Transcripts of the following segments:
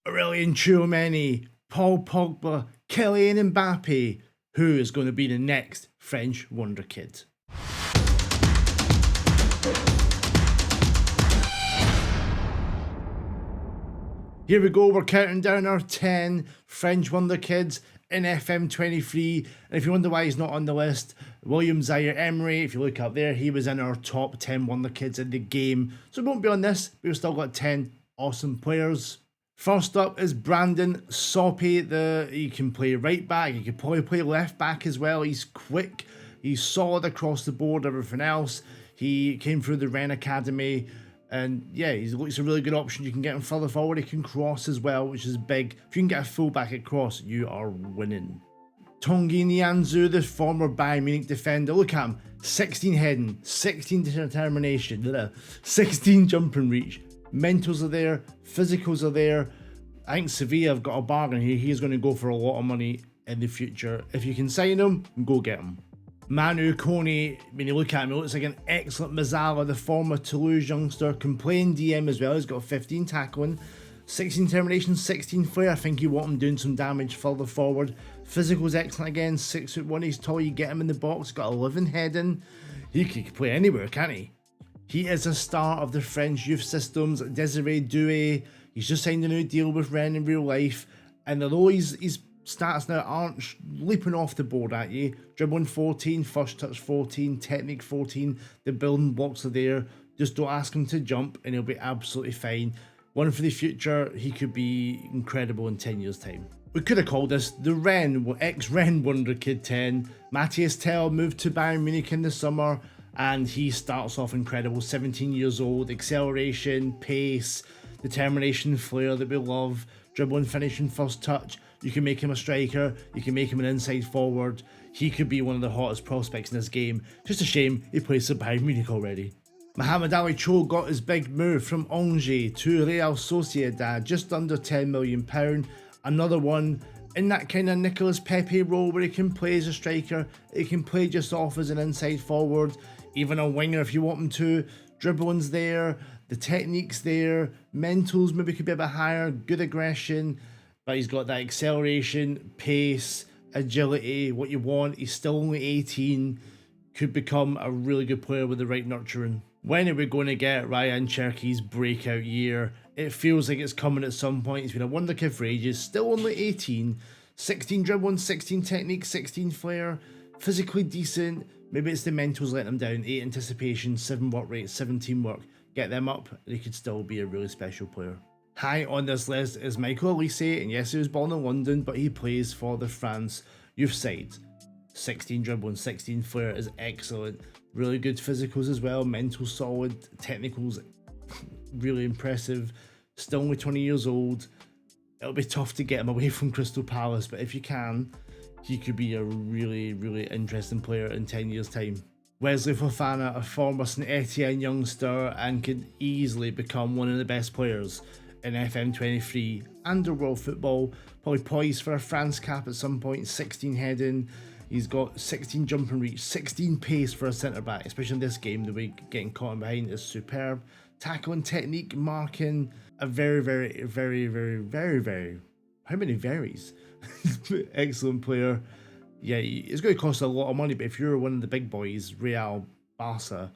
Aurelien Tchouameni, Paul Pogba, Kylian Mbappe. Who is going to be the next French Wonderkid? Here we go, we're counting down our 10 French Wonderkids in FM23. And if you wonder why he's not on the list, William Zaire-Emery, if you look up there, he was in our top 10 Wonderkids in the game. So he won't be on this, but we've still got 10 awesome players. First up is Brandon Soppy. He can play right back, he can probably play left back as well. He's quick, he's solid across the board, everything else. He came through the Rennes Academy. And yeah, he looks a really good option. You can get him further forward. He can cross as well, which is big. If you can get a fullback at cross, you are winning. Tanguy Nianzou, the former Bayern Munich defender. Look at him. 16 heading, 16 determination, 16 jump and reach. Mentals are there, physicals are there. I think Sevilla have got a bargain here. He's going to go for a lot of money in the future. If you can sign him, go get him. Manu Kone, when you look at him, he looks like an excellent Mazzala, the former Toulouse youngster, can play in DM as well. He's got 15 tackling, 16 determination, 16 flair. I think you want him doing some damage further forward. Physical's excellent again, 6'1", he's tall, you get him in the box, got 11 heading. He can play anywhere, can't he? He is a star of the French youth systems. Desiree Doué, he's just signed a new deal with Rennes in real life. And although his stats now aren't leaping off the board at you, dribbling 14, first touch 14, technique 14, the building blocks are there. Just don't ask him to jump and he'll be absolutely fine. One for the future, he could be incredible in 10 years' time. We could have called this the ex-Rennes Wonderkid 10. Matthias Tell moved to Bayern Munich in the summer, and he starts off incredible, 17 years old, acceleration, pace, determination, flair that we love, dribbling, finishing, first touch. You can make him a striker, you can make him an inside forward. He could be one of the hottest prospects in this game. Just a shame he plays for Bayern Munich already. Mohamed Ali Cho got his big move from Angers to Real Sociedad, just under £10 million. Another one in that kind of Nicolas Pepe role where he can play as a striker, he can play just off as an inside forward, even a winger if you want him to. Dribbling's there, the technique's there, mentals maybe could be a bit higher, good aggression, but he's got that acceleration, pace, agility, what you want. He's still only 18, could become a really good player with the right nurturing. When are we going to get Ryan Cherky's breakout year? It feels like it's coming at some point. He's been a wonderkid for ages, still only 18, 16 dribbling, 16 technique, 16 flair, physically decent. Maybe it's the mentals letting him down. 8 anticipation, 7 work rate, 7 teamwork. Get them up and he could still be a really special player. High on this list is Michael Elise, and yes, he was born in London, but he plays for the France youth side. 16 dribbling, 16 flair is excellent. Really good physicals as well, mental solid, technicals really impressive. Still only 20 years old. It'll be tough to get him away from Crystal Palace, but if you can, he could be a really, really interesting player in 10 years' time. Wesley Fofana, a former St Etienne youngster, and could easily become one of the best players in FM23 and world football. Probably poised for a France cap at some point, 16 heading. He's got 16 jump and reach, 16 pace for a centre-back, especially in this game. The way getting caught in behind is superb. Tackling, technique, marking, a very, how many varies? Excellent player. Yeah, it's going to cost a lot of money, but if you're one of the big boys, Real, Barca,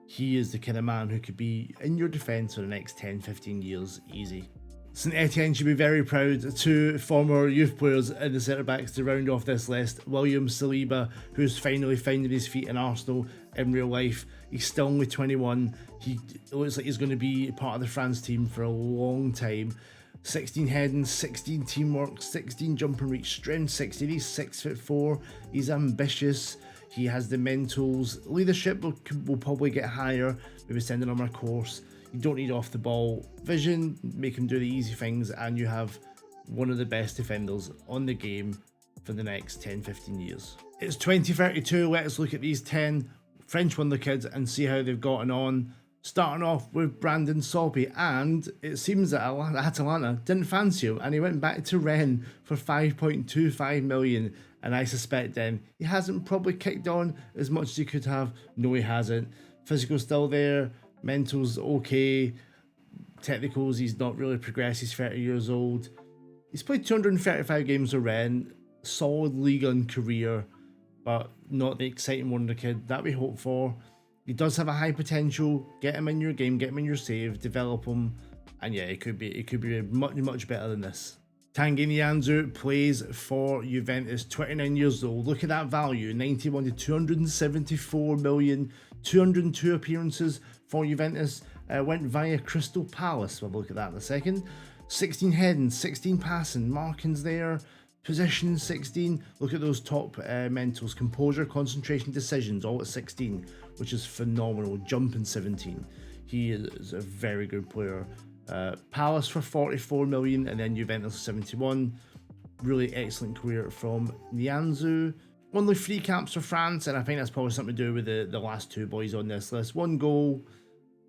he is the kind of man who could be in your defence for the next 10-15 years, easy. St Etienne should be very proud. 2 former youth players in the centre-backs to round off this list. William Saliba, who's finally finding his feet in Arsenal in real life. He's still only 21. He looks like he's going to be part of the France team for a long time. 16 heading, 16 teamwork, 16 jump and reach, strength 60. He's 6'4". He's ambitious. He has the mentals. Leadership will probably get higher. Maybe sending him a course. You don't need off the ball vision, make him do the easy things, and you have one of the best defenders on the game for the next 10-15 years. It's 2032, let's look at these 10 French Wonderkids and see how they've gotten on. Starting off with Brandon Soppy, and it seems that Atalanta didn't fancy him and he went back to Rennes for 5.25 million, and I suspect then he hasn't probably kicked on as much as he could have. No, he hasn't. Physical's still there. Mental's okay. Technicals, he's not really progressed. He's 30 years old. He's played 235 games for Rennes. Solid league and career, but not the exciting wonder kid that we hope for. He does have a high potential. Get him in your game, get him in your save, develop him, and yeah, it could be much better than this. Tanguy Nianzou plays for Juventus, 29 years old. Look at that value, 91 to 274 million, 202 appearances for Juventus. Went via Crystal Palace. We'll look at that in a second. 16 heading, 16 passing, markings there. Position 16. Look at those top mentals: composure, concentration, decisions, all at 16, which is phenomenal. Jumping 17. He is a very good player. Palace for 44 million, and then Juventus 71. Really excellent career from Nianzou. Only 3 caps for France, and I think that's probably something to do with the last 2 boys on this list. 1 goal.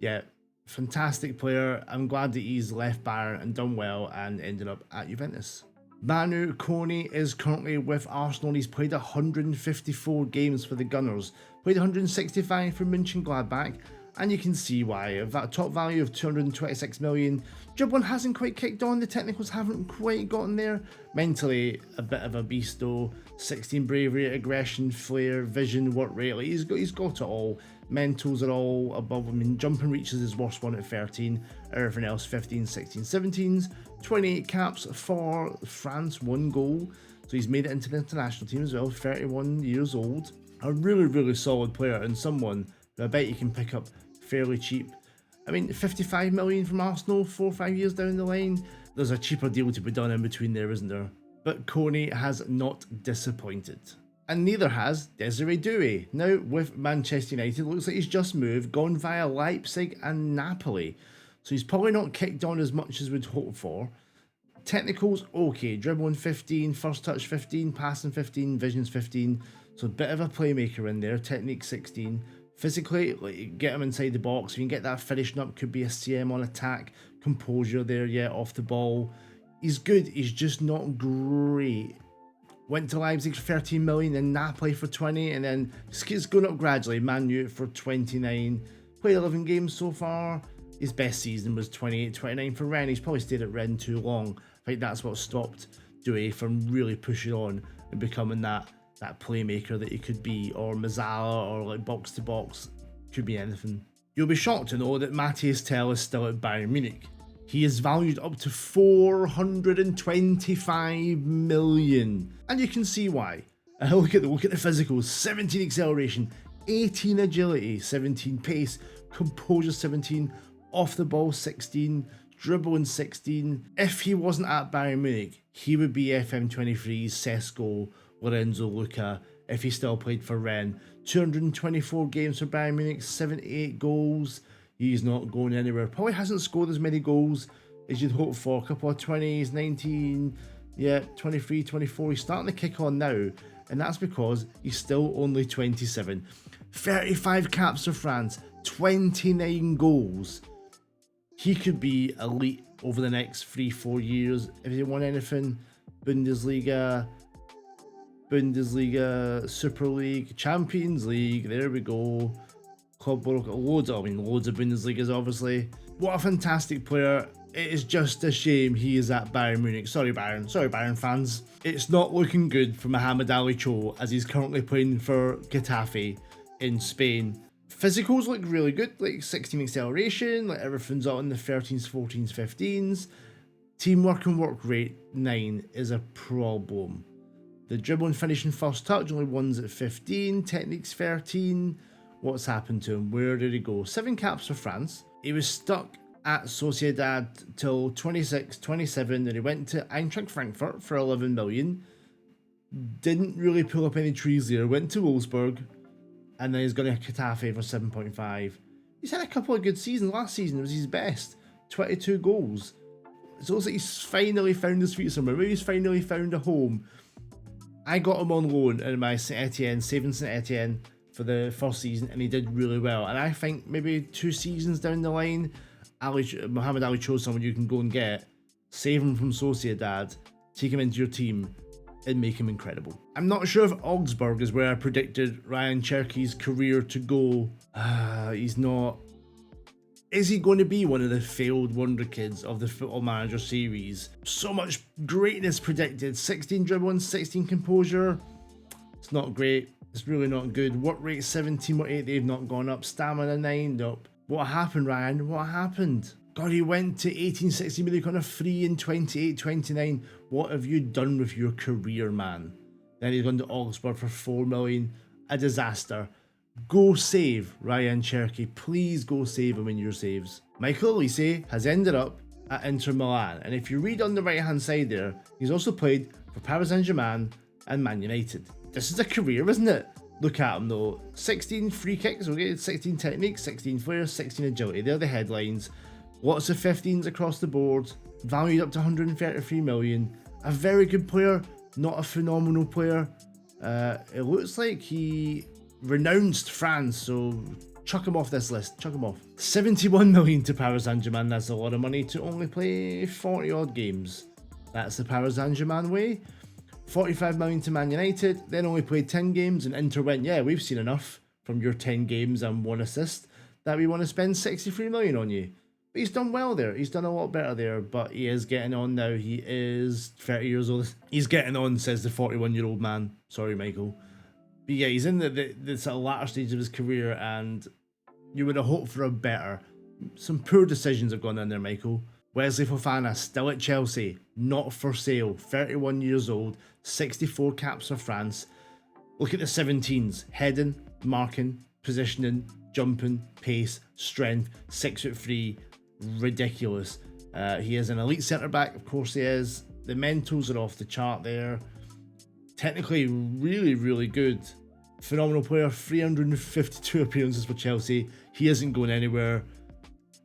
Yeah, fantastic player. I'm glad that he's left Bayern and done well and ended up at Juventus. Manu Kone is currently with Arsenal. He's played 154 games for the Gunners, played 165 for Mönchengladbach, and you can see why. Of that top value of 226 million, dribbling hasn't quite kicked on, the technicals haven't quite gotten there. Mentally, a bit of a beast though. 16 bravery, aggression, flair, vision, work rate. Like he's got it all. Mentals are all above. I mean, jumping reach is his worst one at 13. Everything else 15, 16, 17s. 28 caps for France, 1 goal. So he's made it into the international team as well. 31 years old. A really solid player, and someone who I bet you can pick up fairly cheap. I mean, 55 million from Arsenal 4 or 5 years down the line. There's a cheaper deal to be done in between there, isn't there? But Kone has not disappointed. And neither has Desiree Doué. Now with Manchester United, looks like he's just moved, gone via Leipzig and Napoli. So he's probably not kicked on as much as we'd hoped for. Technicals, okay. Dribbling 15, first touch 15, passing 15, visions 15. So a bit of a playmaker in there. Technique 16. Physically, like, get him inside the box. If you can get that finishing up, could be a CM on attack. Composure there, yeah, off the ball. He's good, he's just not great. Went to Leipzig for 13 million, and Napoli for 20, and then it's going up gradually. Man U for 29. Played 11 games so far. His best season was 28-29 for Rennes. He's probably stayed at Rennes too long. I think that's what stopped Doué from really pushing on and becoming that playmaker that he could be, or Mazzala, or like box to box. Could be anything. You'll be shocked to know that Matthias Tel is still at Bayern Munich. He is valued up to 425 million. And you can see why. Look at the physicals. 17 acceleration, 18 agility, 17 pace, composure 17, off the ball 16, dribbling 16. If he wasn't at Bayern Munich, he would be FM23's Sesko, Lorenzo Luca, if he still played for Rennes. 224 games for Bayern Munich, 78 goals. He's not going anywhere. Probably hasn't scored as many goals as you'd hope for. A couple of 20s, 19, yeah, 23, 24. He's starting to kick on now, and that's because he's still only 27. 35 caps for France, 29 goals. He could be elite over the next 3-4 years. If he won anything, Bundesliga, Super League, Champions League, there we go. Club World, loads of Bundesligas, obviously. What a fantastic player. It is just a shame he is at Bayern Munich. Sorry Bayern fans. It's not looking good for Mohamed Ali Cho, as he's currently playing for Getafe in Spain. Physicals look really good, like 16 acceleration, like everything's out in the 13s, 14s, 15s. Teamwork and work rate 9 is a problem. The dribble and finishing first touch, only one's at 15, techniques 13. What's happened to him? Where did he go? 7 caps for France. He was stuck at Sociedad till 26, 27, then he went to Eintracht Frankfurt for 11 million. Didn't really pull up any trees there. Went to Wolfsburg, and then he's going to Getafe for 7.5. He's had a couple of good seasons. Last season was his best. 22 goals. It looks like he's finally found his feet somewhere. Maybe he's finally found a home. I got him on loan in my St Etienne, saving St Etienne for the first season, and he did really well. And I think maybe 2 seasons down the line, Mohamed Ali chose someone you can go and get, save him from Sociedad, take him into your team, and make him incredible. I'm not sure if Augsburg is where I predicted Ryan Cherky's career to go. He's not. Is he going to be one of the failed wonder kids of the Football Manager series? So much greatness predicted. 16 dribbling, 16 composure. It's not great. It's really not good. Work rate 17.8. They've not gone up. Stamina 9. Nope. What happened, Ryan? What happened? God, he went to 1860 million on a free in 28-29. What have you done with your career, man? Then he's gone to Augsburg for 4 million. A disaster. Go save Ryan Cherky. Please go save him in your saves. Michael Olise has ended up at Inter Milan. And if you read on the right hand side there, he's also played for Paris Saint-Germain and Man United. This is a career, isn't it? Look at him though. 16 free kicks, okay, 16 techniques, 16 flair, 16 agility. They're the headlines. Lots of 15s across the board. Valued up to 133 million. A very good player, not a phenomenal player. It looks like he renounced France, so chuck him off this list. Chuck him off. 71 million to Paris Saint-Germain. That's a lot of money to only play 40 odd games. That's the Paris Saint-Germain way. 45 million to Man United, then only played 10 games, and Inter went, yeah, we've seen enough from your 10 games and 1 assist that we want to spend 63 million on you. But he's done well there. He's done a lot better there, but he is getting on now. He is 30 years old. He's getting on, says the 41-year-old man. Sorry, Michael. But yeah, he's in the sort of latter stage of his career, and you would have hoped for a better. Some poor decisions have gone in there, Michael. Wesley Fofana, still at Chelsea, not for sale, 31 years old, 64 caps for France. Look at the 17s, heading, marking, positioning, jumping, pace, strength, 6'3", ridiculous. He is an elite centre-back, of course he is. The mentals are off the chart there. Technically, really, really good. Phenomenal player, 352 appearances for Chelsea. He isn't going anywhere.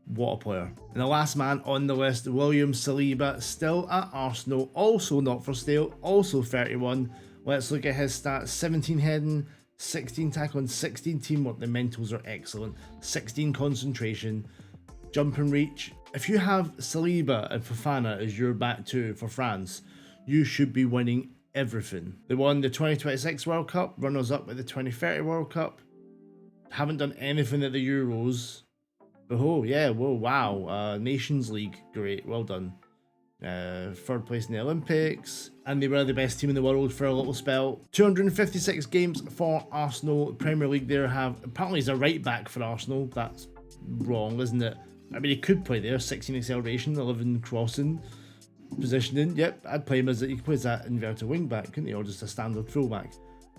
What a player. And the last man on the list, William Saliba, still at Arsenal, also not for sale, also 31. Let's look at his stats. 17 heading, 16 tackling, 16 teamwork. The mentals are excellent. 16 concentration, jump and reach. If you have Saliba and Fofana as your back two for France, you should be winning everything. They won the 2026 World Cup, runners up at the 2030 World Cup. Haven't done anything at the Euros. Oh yeah, whoa, wow. Nations League, great, well done. Third place in the Olympics, and they were the best team in the world for a little spell. 256 games for Arsenal. Premier League there have, apparently he's a right back for Arsenal. That's wrong, isn't it? I mean, he could play there. 16 acceleration, 11 crossing, positioning. Yep, I'd play him as, he could play as that inverted wing back, couldn't he? Or just a standard fullback.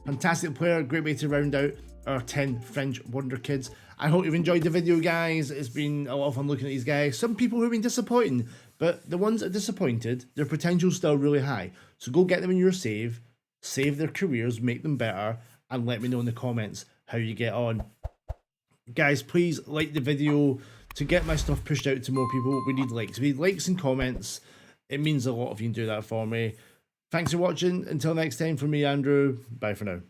Fantastic player, great way to round out our 10 French Wonder Kids. I hope you've enjoyed the video, guys. It's been a lot of fun looking at these guys. Some people who've been disappointing, but the ones that are disappointed, their potential's still really high. So go get them in your save their careers, make them better, and let me know in the comments how you get on. Guys, please like the video to get my stuff pushed out to more people. We need likes. We need likes and comments. It means a lot if you can do that for me. Thanks for watching. Until next time, from me, Andrew. Bye for now.